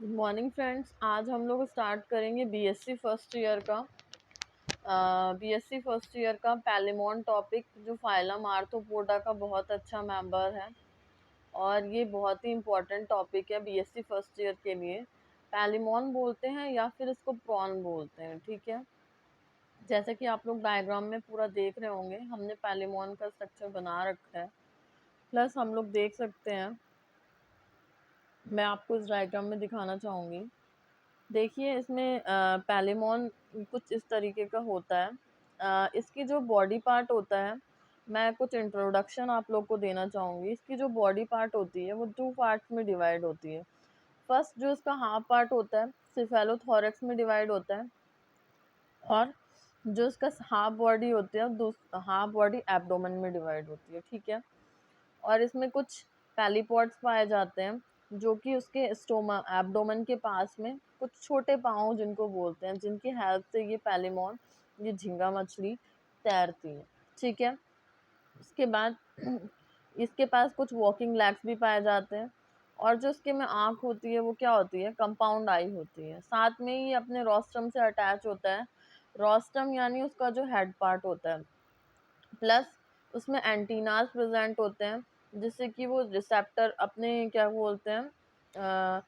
Good morning friends. आज हम लोग स्टार्ट करेंगे बीएससी फर्स्ट ईयर का पैलेमोन टॉपिक, जो फाइलम आर्थ्रोपोडा का बहुत अच्छा मेंबर है और ये बहुत ही इम्पोर्टेंट टॉपिक है बीएससी फर्स्ट ईयर के लिए। पैलेमोन बोलते हैं या फिर इसको प्रॉन बोलते हैं, ठीक है। जैसे कि आप लोग डायग्राम में पूरा देख रहे होंगे, हमने पैलेमोन का स्ट्रक्चर बना रखा है। प्लस हम लोग देख सकते हैं, मैं आपको इस डायग्राम में दिखाना चाहूँगी। देखिए, इसमें पैलेमोन कुछ इस तरीके का होता है। इसकी जो बॉडी पार्ट होता है, मैं कुछ इंट्रोडक्शन आप लोग को देना चाहूँगी। इसकी जो बॉडी पार्ट होती है वो 2 पार्ट्स में डिवाइड होती है। फर्स्ट जो इसका हाफ पार्ट होता है सेफेलोथोरैक्स में डिवाइड होता है, और जो इसका हाफ बॉडी होती है हाफ बॉडी एब्डोमेन में डिवाइड होती है, ठीक है। और इसमें कुछ पैलीपॉड्स पाए जाते हैं जो कि उसके स्टोमा एब्डोमेन के पास में कुछ छोटे पाँव जिनको बोलते हैं, जिनकी हेल्प से ये पैलेमोन, ये झींगा मछली तैरती है, ठीक है। उसके बाद इसके पास कुछ वॉकिंग लेग्स भी पाए जाते हैं, और जो इसके में आँख होती है वो क्या होती है, कंपाउंड आई होती है। साथ में ही अपने रोस्ट्रम से अटैच होता है। रोस्ट्रम यानी उसका जो हेड पार्ट होता है। प्लस उसमें एंटीनास प्रेजेंट होते हैं, जिससे कि वो रिसेप्टर अपने क्या बोलते हैं,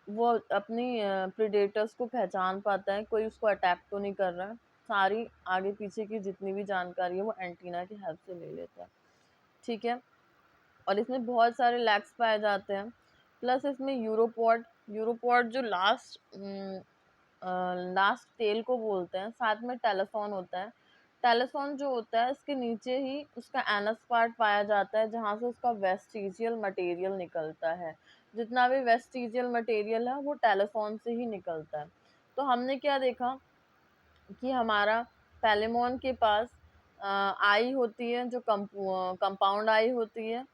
वो अपनी प्रीडेटर्स को पहचान पाता है, कोई उसको अटैक तो नहीं कर रहा है। सारी आगे पीछे की जितनी भी जानकारी है वो एंटीना की हेल्प से ले लेता है, ठीक है। और इसमें बहुत सारे लैग्स पाए जाते हैं। प्लस इसमें यूरोपॉड जो लास्ट टेल को बोलते हैं। साथ में टेलेफोन होता है। टेलेफोन जो होता है, इसके नीचे ही उसका एनस पार्ट पाया जाता है, जहाँ से उसका वेस्टिजियल मटेरियल निकलता है। जितना भी वेस्टिजियल मटेरियल है वो टेलेफोन से ही निकलता है। तो हमने क्या देखा कि हमारा पैलेमोन के पास आई होती है, जो कंपाउंड आई होती है।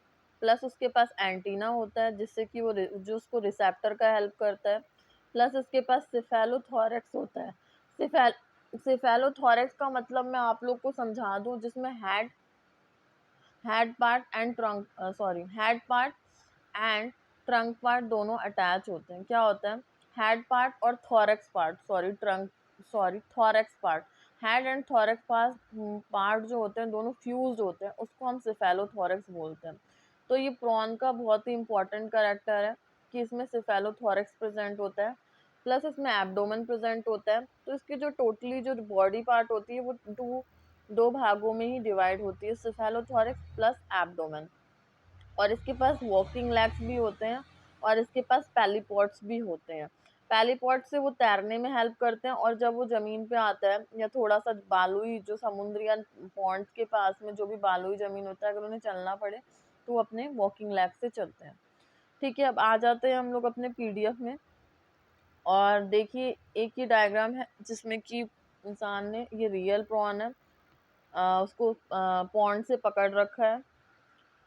प्लस उसके पास एंटीना होता है, जिससे कि वो जो उसको रिसेप्टर का हेल्प करता है। प्लस इसके पास सेफेलोथोरैक्स होता है। सेफेल सेफेलोथोरैक्स का मतलब मैं आप लोग को समझा दूं, जिसमें head part and trunk part दोनों अटैच होते हैं। क्या होता है, हेड पार्ट और thorax part. Head and thorax part जो होते हैं दोनों फ्यूज्ड होते हैं, उसको हम सेफेलोथोरैक्स बोलते हैं। तो ये प्रॉन का बहुत ही इंपॉर्टेंट कैरेक्टर है कि इसमें सेफेलोथोरैक्स प्रेजेंट होता है। प्लस इसमें एब्डोमेन प्रेजेंट होता है। तो इसकी जो टोटली जो बॉडी पार्ट होती है वो दो भागों में ही डिवाइड होती है, सेफेलोथोरैक्स प्लस एब्डोमेन। और इसके पास वॉकिंग लेग्स भी होते हैं, और इसके पास पैलीपॉड्स भी होते हैं। पैलीपॉड से वो तैरने में हेल्प करते हैं, और जब वो ज़मीन पे आता है या थोड़ा सा बालुई जो समुद्री या पॉन्ड्स के पास में जो भी बालुई ज़मीन होता है, अगर उन्हें चलना पड़े तो वो अपने वॉकिंग लेग से चलते हैं, ठीक है। अब आ जाते हैं हम लोग अपने पीडीएफ में, और देखिए एक ही डायग्राम है जिसमें कि इंसान ने, ये रियल प्रॉन है, उसको पॉन्ड से पकड़ रखा है,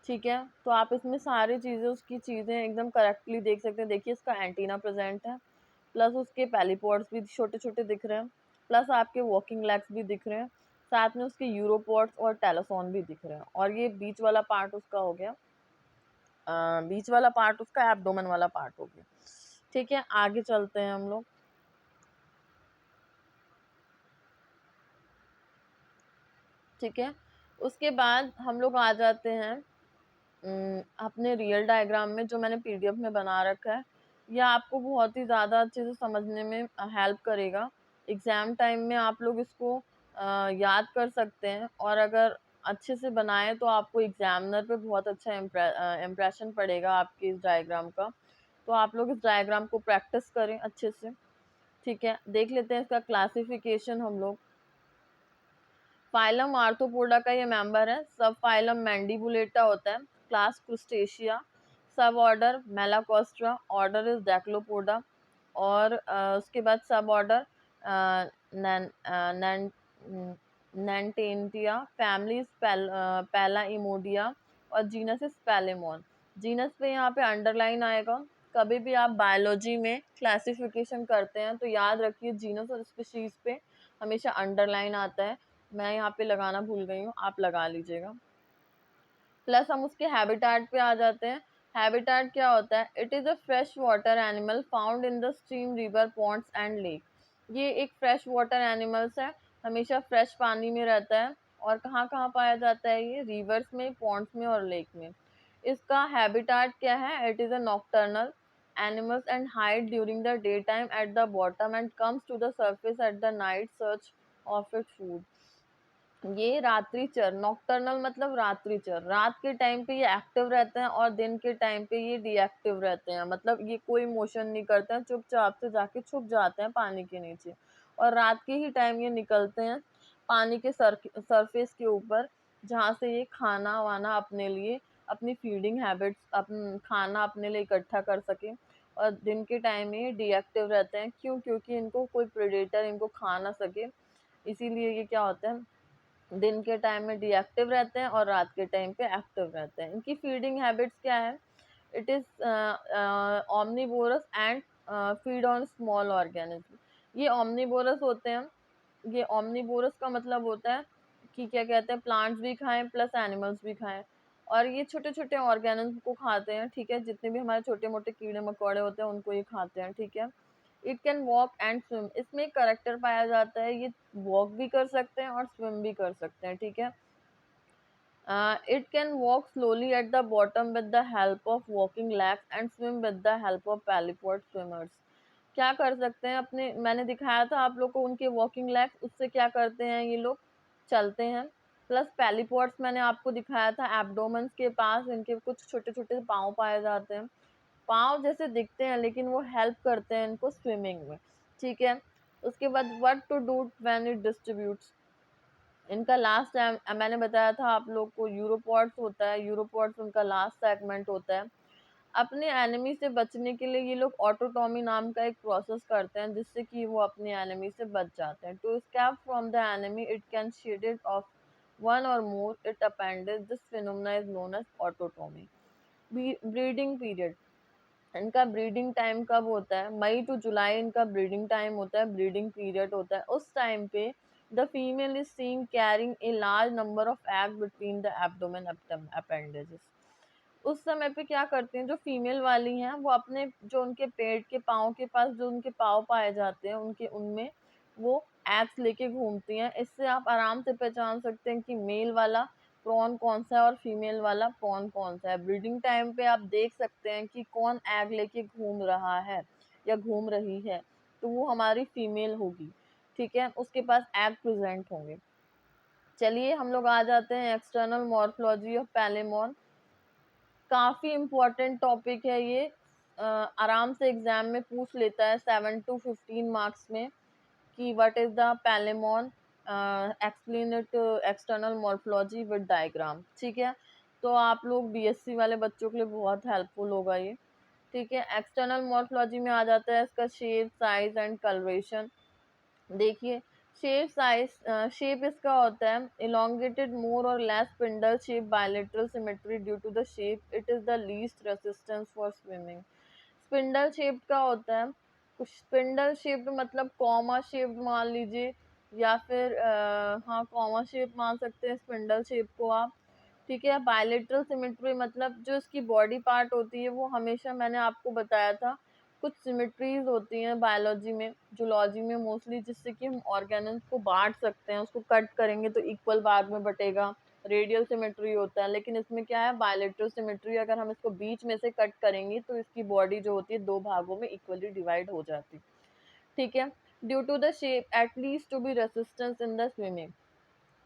ठीक है। तो आप इसमें सारी चीज़ें, उसकी चीज़ें एकदम करेक्टली देख सकते हैं। देखिए इसका एंटीना प्रेजेंट है, प्लस उसके पैलीपॉड्स भी छोटे छोटे दिख रहे हैं, प्लस आपके वॉकिंग लेग्स भी दिख रहे हैं, साथ में उसके यूरोपॉड्स और टेलोफोन भी दिख रहे हैं। और ये बीच वाला पार्ट उसका हो गया, बीच वाला पार्ट उसका एब्डोमेन वाला पार्ट हो गया, ठीक है। आगे चलते हैं हम लोग, ठीक है। उसके बाद हम लोग आ जाते हैं अपने रियल डायग्राम में, जो मैंने पीडीएफ में बना रखा है। यह आपको बहुत ही ज़्यादा अच्छे से समझने में हेल्प करेगा। एग्ज़ाम टाइम में आप लोग इसको याद कर सकते हैं, और अगर अच्छे से बनाएं तो आपको एग्जामिनर पे बहुत अच्छा इम्प्रेशन पड़ेगा आपके इस डायग्राम का। तो आप लोग इस डायग्राम को प्रैक्टिस करें अच्छे से, ठीक है। देख लेते हैं इसका क्लासिफिकेशन हम लोग। फाइलम आर्थ्रोपोडा का ये मेंबर है। सब फाइलम मैंडिबुलेटा होता है। Class Crustacea. Suborder Malacostraca. Order is Decapoda. और उसके बाद सब ऑर्डर नैंटेंटिया। फैमिली पैला इमोडिया। और जीनस इज पैलेमोन। जीनस पे यहाँ पे अंडरलाइन आएगा। कभी भी आप बायोलॉजी में क्लासिफिकेशन करते हैं तो याद रखिए, जीनस और स्पीशीज पे हमेशा अंडरलाइन आता है। मैं यहाँ पे लगाना भूल गई हूँ, आप लगा लीजिएगा। प्लस हम उसके हैबिटेट पे आ जाते हैं। हैबिटेट क्या होता है? It is a fresh water animal found in the stream, river, Pond's and lake. ये एक फ्रेश वाटर एनिमल्स है, हमेशा फ्रेश पानी में रहता है। और कहाँ कहाँ पाया जाता है ये? रिवर्स में, पॉन्ड्स में और लेक में। इसका हैबिटेट क्या है? It is a nocturnal animals and hide during the daytime at the bottom and comes to the surface at the night search of its food। ये रात्रिचर, नॉक्टर्नल मतलब रात्रिचर, रात के टाइम पे ये एक्टिव रहते हैं और दिन के टाइम पे ये डीएक्टिव रहते हैं, मतलब ये कोई मोशन नहीं करते हैं, चुपचाप से जाके छुप जाते हैं पानी के नीचे। और रात के ही टाइम ये निकलते हैं पानी के सरफेस के ऊपर, जहाँ से ये खाना वाना अपने लिए, अपनी फीडिंग हैबिट्स, अपन खाना अपने लिए इकट्ठा कर सके। और दिन के टाइम में ये डीएक्टिव रहते हैं, क्यों? क्योंकि इनको कोई प्रेडेटर इनको खा ना सके, इसीलिए ये क्या होता है, दिन के टाइम में डीएक्टिव रहते हैं और रात के टाइम पे एक्टिव रहते हैं। इनकी फीडिंग हैबिट्स क्या है? It is omnivorous and feed on small organism. ये ऑमनीवोरस होते हैं। ये ऑमनीवोरस का मतलब होता है कि क्या कहते हैं, प्लांट्स भी खाएं प्लस एनिमल्स भी खाएं। और ये छोटे छोटे ऑर्गेनिज्म को खाते हैं, ठीक है, जितने भी हमारे छोटे मोटे कीड़े मकोड़े होते हैं उनको ये खाते हैं, ठीक है। It can walk and swim, इसमें एक करेक्टर पाया जाता है, ये वॉक भी कर सकते हैं और स्विम भी कर सकते हैं, ठीक है। It can walk slowly at the bottom with the help of walking legs and swim with the help of pleopod swimmers. क्या कर सकते हैं, अपने मैंने दिखाया था आप लोग को उनके वॉकिंग लेग्स, उससे क्या करते हैं ये लोग, चलते हैं। प्लस पैलीपोड्स मैंने आपको दिखाया था, एब्डोमेंस के पास इनके कुछ छोटे छोटे पाँव पाए जाते हैं। पाँव जैसे दिखते हैं लेकिन वो हेल्प करते हैं इनको स्विमिंग में, ठीक है। उसके बाद what to do when it distributes, इनका लास्ट टाइम मैंने बताया था आप लोग को, यूरोपॉड्स होता है, यूरोपॉड्स उनका लास्ट सेगमेंट होता है। अपने एनिमी से बचने के लिए ये लोग ऑटोटॉमी नाम का एक प्रोसेस करते हैं, जिससे कि वो अपने एनिमी से बच जाते हैं। To escape from the enemy it can shed it off one or more it appendage, this phenomena is known as autotomy. Breeding period, इनका ब्रीडिंग टाइम कब होता है? मई टू जुलाई इनका ब्रीडिंग टाइम होता है, ब्रीडिंग पीरियड होता है। उस टाइम पे the female is seen carrying a large number of egg between the abdomen appendages. उस समय पे क्या करती हैं जो फीमेल वाली हैं, वो अपने जो उनके पेट के पाँव के पास जो उनके पाँव पाए जाते हैं, उनके उनमें वो एग्स लेके घूमती हैं। इससे आप आराम से पहचान सकते हैं कि मेल वाला प्रॉन कौन सा है और फीमेल वाला प्रॉन कौन सा है। ब्रीडिंग टाइम पे आप देख सकते हैं कि कौन एग लेके घूम रहा है या घूम रही है, तो वो हमारी फीमेल होगी, ठीक है, उसके पास एग प्रेजेंट होंगे। चलिए हम लोग आ जाते हैं एक्सटर्नल मॉर्फोलॉजी ऑफ पैलेमॉन। काफी इम्पोर्टेंट टॉपिक है ये, आराम से एग्जाम में पूछ लेता है 7 to 15 मार्क्स में कि what is the Palaemon, explain it external morphology with diagram, ठीक है। तो आप लोग बीएससी वाले बच्चों के लिए बहुत हेल्पफुल होगा ये, ठीक है। एक्सटर्नल मॉर्फोलॉजी में आ जाता है इसका शेप, साइज एंड कलरेशन। देखिए, शेप इसका होता है elongated more or less spindle shape bilateral symmetry due to the shape it is the least resistance for swimming। Spindle shape का होता है, कुछ स्पिंडल शेप मतलब कॉमा शेप मान लीजिए, या फिर हाँ कॉमा शेप मान सकते हैं स्पिंडल शेप को आप, ठीक है। बायलेटरल सिमेट्री मतलब जो इसकी बॉडी पार्ट होती है वो हमेशा, मैंने आपको बताया था, कुछ सिमेट्रीज होती हैं बायोलॉजी में, जूलॉजी में मोस्टली, जिससे कि हम ऑर्गेनल्स को बांट सकते हैं, उसको कट करेंगे तो इक्वल भाग में बटेगा, रेडियल सिमेट्री होता है। लेकिन इसमें क्या है, बायलेटरल सिमेट्री, अगर हम इसको बीच में से कट करेंगे तो इसकी बॉडी जो होती है दो भागों में इक्वली डिवाइड हो जाती, ठीक है। Due to the shape at least to be resistance in the swimming,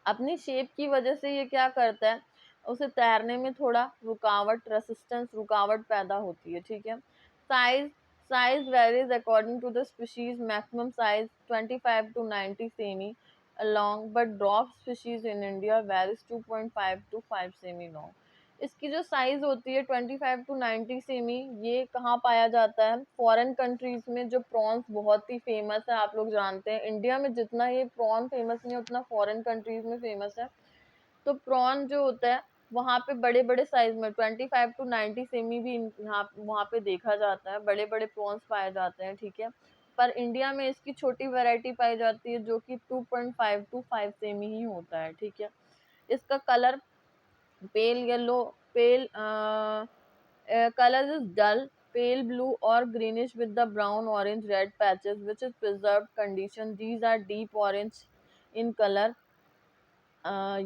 अपनी शेप की वजह से ये क्या करता है, उसे तैरने में थोड़ा रुकावट, रेसिस्टेंस, रुकावट पैदा होती है, ठीक है। Size, size varies according to the species, maximum size 25 to 90 cm long but drop species in India varies 2.5 to 5 cm long. इसकी जो साइज होती है 25 to 90 सेमी, ये कहाँ पाया जाता है, फॉरेन कंट्रीज में। जो प्रॉन्स बहुत ही फेमस है, आप लोग जानते हैं, इंडिया में जितना ये प्रॉन फेमस नहीं उतना फॉरेन कंट्रीज में फेमस है। तो प्रॉन जो होता है वहाँ पे बड़े बड़े साइज में 25 to 90 सेमी भी यहाँ वहाँ पे देखा जाता है, बड़े बड़े प्रॉन्स पाए जाते हैं, ठीक है। पर इंडिया में इसकी छोटी वैरायटी पाई जाती है जो कि 2.5 to 5 सेमी ही होता है, ठीक है। इसका colour pale yellow, pale Color is dull, pale blue or greenish with the brown, orange, red patches, which is preserved condition. These are in color, uh,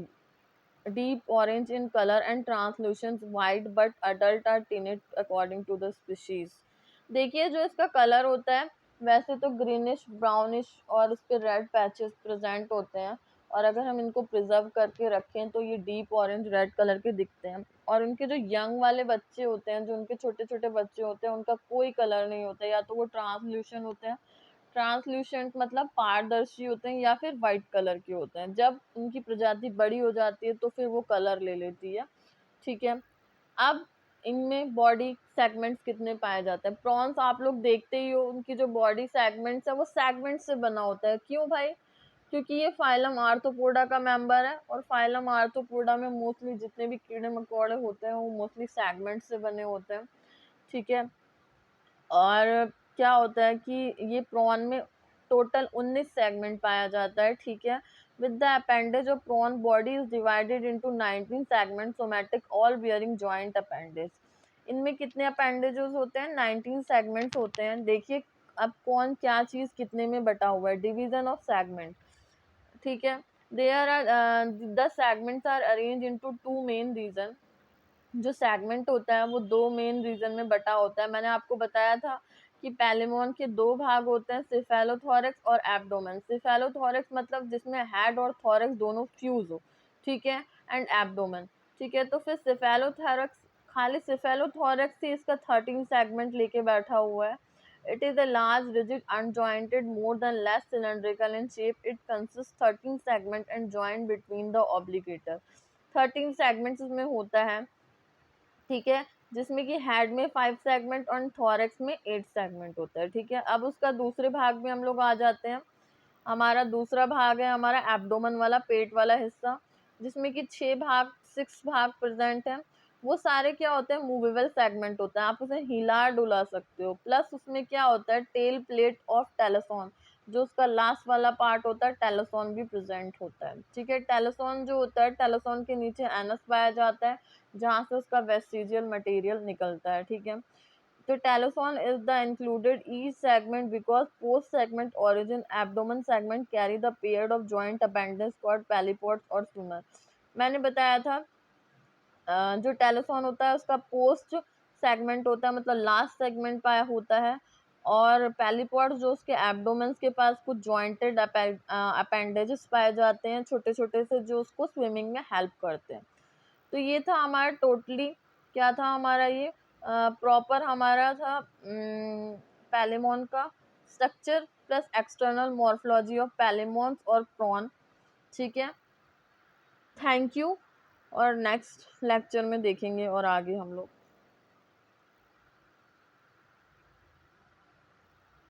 deep orange in color and translucent white, but adult are tinted according to the species. देखिए जो इसका colour होता है वैसे तो greenish brownish और उस पे रेड पैचेस प्रेजेंट होते हैं, और अगर हम इनको प्रिजर्व करके रखें तो ये डीप ऑरेंज रेड कलर के दिखते हैं। और उनके जो यंग वाले बच्चे होते हैं, जो उनके छोटे छोटे बच्चे होते हैं, उनका कोई कलर नहीं होता, या तो वो ट्रांसल्यूशन होते हैं, ट्रांसल्यूसेंट मतलब पारदर्शी होते हैं, या फिर वाइट कलर के होते हैं। जब उनकी प्रजाति बड़ी हो जाती है तो फिर वो कलर ले लेती है। ठीक है, अब इनमें बॉडी सेगमेंट्स कितने पाए जाते हैं? प्रॉन्स आप लोग देखते ही हो, उनकी जो बॉडी सेगमेंट्स है वो सेगमेंट से बना होता है। क्यों भाई? क्योंकि ये फाइलम आर्थ्रोपोडा का मेंबर है, और फाइलम आर्थ्रोपोडा में मोस्टली जितने भी कीड़े मकोड़े होते हैं वो मोस्टली सेगमेंट से बने होते हैं। ठीक है, और क्या होता है कि ये प्रॉन में टोटल 19 सेगमेंट पाया जाता है। ठीक है, with the appendage of prawn body is divided into 19 segment somatic all bearing joint appendage. इनमें कितने अपेंडेजेस होते हैं? 19 सेगमेंट्स होते हैं। देखिए अब कौन क्या चीज कितने में बटा हुआ है, डिवीजन ऑफ सेगमेंट। ठीक है, there are the segments are arrange into two main region. जो सेगमेंट होता है वो दो मेन रीजन में बटा होता है। मैंने आपको बताया था कि पैलेमोन के दो भाग होते हैं, सिफेलोथोरैक्स और एब्डोमेन। सिफेलोथोरैक्स मतलब जिसमें हेड और थोरैक्स दोनों फ्यूज हो। ठीक है, एंड एब्डोमेन। ठीक है, तो फिर सिफेलोथोरैक्स, खाली सिफेलोथोरैक्स ही इसका 13 सेगमेंट लेके बैठा हुआ है। It is a large, rigid, unjointed, more than less cylindrical in shape. It consists 13 segment and joint between the obligator. 13 segments इसमें होता है। ठीक है, जिसमें कि हेड में 5 सेगमेंट और थोरैक्स में 8 सेगमेंट होता है। ठीक है, अब उसका दूसरे भाग में हम लोग आ जाते हैं। हमारा दूसरा भाग है हमारा एब्डोमेन वाला, पेट वाला हिस्सा, जिसमें कि 6 भाग प्रेजेंट हैं। वो सारे क्या होते हैं? मूवेबल सेगमेंट होता है, आप उसे हिला डुला सकते हो। प्लस उसमें क्या होता है? टेल प्लेट ऑफ टेलोसोन, जो उसका लास्ट वाला पार्ट होता है टेलोसोन भी प्रेजेंट होता है। ठीक है, टेलोसोन जो होता है, टेलोसोन के नीचे एनस पाया जाता है, जहाँ से उसका वेस्टिजियल मटेरियल निकलता है। ठीक है, तो telson is the included each segment because post segment origin abdomen segment carry the paired of joint appendage called pleopods और स्टूमर। मैंने बताया था जो टेलोसोन होता है उसका पोस्ट सेगमेंट होता है, मतलब लास्ट सेगमेंट पाया होता है, और पैलीपोड जो उसके एब्डोमेन्स के पास कुछ जॉइंटेड अपेंडेजेस पाए जाते हैं, छोटे छोटे से, जो उसको स्विमिंग में हेल्प करते हैं। तो ये था हमारा टोटली, क्या था हमारा ये प्रॉपर हमारा था पैलेमोन का structure plus external morphology of Palaemons और प्रॉन। ठीक है, थैंक यू, और नेक्स्ट लेक्चर में देखेंगे और आगे हम लोग